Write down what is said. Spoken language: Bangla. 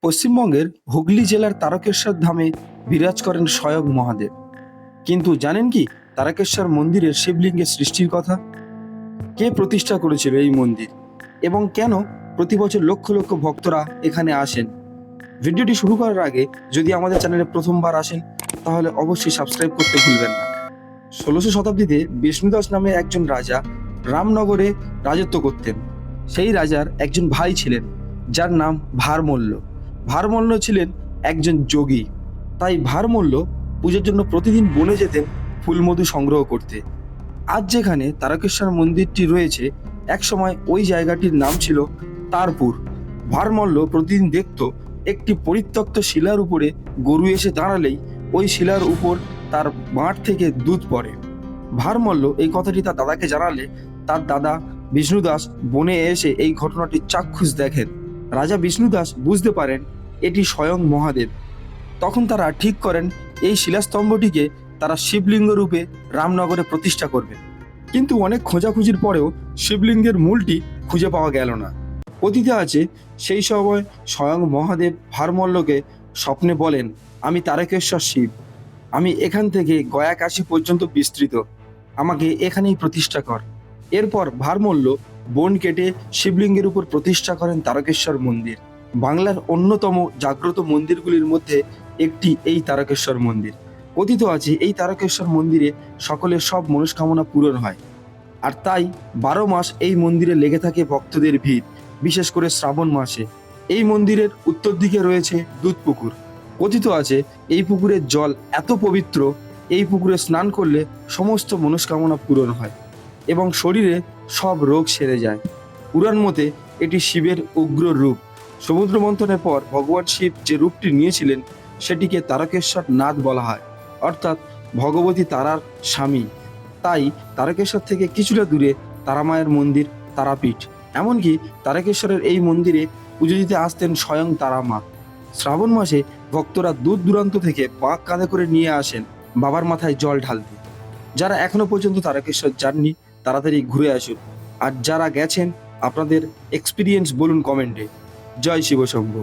পশ্চিমবঙ্গের হুগলি জেলার তারকেশ্বর ধামে বিরাজ করেন স্বয়ং মহাদেব। কিন্তু জানেন কি তারকেশ্বর মন্দিরের শিবলিঙ্গের সৃষ্টির কথা? কে প্রতিষ্ঠা করেছিল এই মন্দির এবং কেন প্রতি বছর লক্ষ লক্ষ ভক্তরা এখানে আসেন? ভিডিওটি শুরু করার আগে যদি আমাদের চ্যানেলে প্রথমবার আসেন তাহলে অবশ্যই সাবস্ক্রাইব করতে ভুলবেন না। ১৬শ শতাব্দীতে বিষ্ণুদাস নামে একজন রাজা রামনগরে রাজত্ব করতেন। সেই রাজার একজন ভাই ছিলেন যার নাম ভারমল্ল। ভারমল্ল ছিলেন একজন যোগী। তাই ভারমল্ল পুজোর জন্য প্রতিদিন বনে যেতেন ফুলমধু সংগ্রহ করতে। আজ যেখানে তারকেশ্বর মন্দিরটি রয়েছে, একসময় ওই জায়গাটির নাম ছিল তারপুর। ভারমল্ল প্রতিদিন দেখত একটি পরিত্যক্ত শিলার উপরে গরু এসে দাঁড়ালেই ওই শিলার উপর তার বাঁট থেকে দুধ পড়ে। ভারমল্ল এই কথাটি তার দাদাকে জানালে তার দাদা বিষ্ণুদাস বনে এসে এই ঘটনাটি চাক্ষুষ দেখেন। রাজা বিষ্ণুদাস বুঝতে পারেন এটি স্বয়ং মহাদেব। তখন তারা ঠিক করেন এই শিলাস্তম্ভটিকে তারা শিবলিঙ্গ রূপে রামনগরে প্রতিষ্ঠা করবে। কিন্তু অনেক খোঁজাখুঁজির পরেও শিবলিঙ্গের মূলটি খুঁজে পাওয়া গেল না। কথিত আছে সেই সময় স্বয়ং মহাদেব ভারমল্লকে স্বপ্নে বলেন, আমি তারকেশ্বর শিব, আমি এখান থেকে গয়াকাশী পর্যন্ত বিস্তৃত, আমাকে এখানেই প্রতিষ্ঠা কর। এরপর ভারমল্ল বন কেটে শিবলিঙ্গের উপর প্রতিষ্ঠা করেন তারকেশ্বর মন্দির। বাংলার অন্যতম জাগ্রত মন্দিরগুলির মধ্যে একটি এই তারকেশ্বর মন্দির। কথিত আছে এই তারকেশ্বর মন্দিরে সকলের সব মনস্কামনা পূরণ হয়। আর তাই ১২ মাস এই মন্দিরে লেগে থাকে ভক্তদের ভিড়, বিশেষ করে শ্রাবণ মাসে। এই মন্দিরের উত্তর দিকে রয়েছে দুধ পুকুর। কথিত আছে এই পুকুরের জল এত পবিত্র, এই পুকুরে স্নান করলে সমস্ত মনস্কামনা পূরণ হয় এবং শরীরে সব রোগ সেরে যায়। পুরাণ মতে এটি শিবের উগ্র রূপ। সমুদ্র মন্থনের পর ভগবান শিব যে রূপটি নিয়েছিলেন সেটিকে তারকেশ্বর নাথ বলা হয়, অর্থাৎ ভগবতী তারার স্বামী। তাই তারকেশ্বর থেকে কিছুটা দূরে তারামায়ের মন্দির, তারাপীঠ। এমনকি তারকেশ্বরের এই মন্দিরে পুজো দিতে আসতেন স্বয়ং তারা মা। শ্রাবণ মাসে ভক্তরা দূর দূরান্ত থেকে বাঁক কাঁধে করে নিয়ে আসেন বাবার মাথায় জল ঢালতে। যারা এখনো পর্যন্ত তারকেশ্বর যাননি তাড়াতাড়ি ঘুরে আসুন। আর যারা গেছেন আপনাদের এক্সপিরিয়েন্স বলুন কমেন্টে। জয় শিব শম্ভু।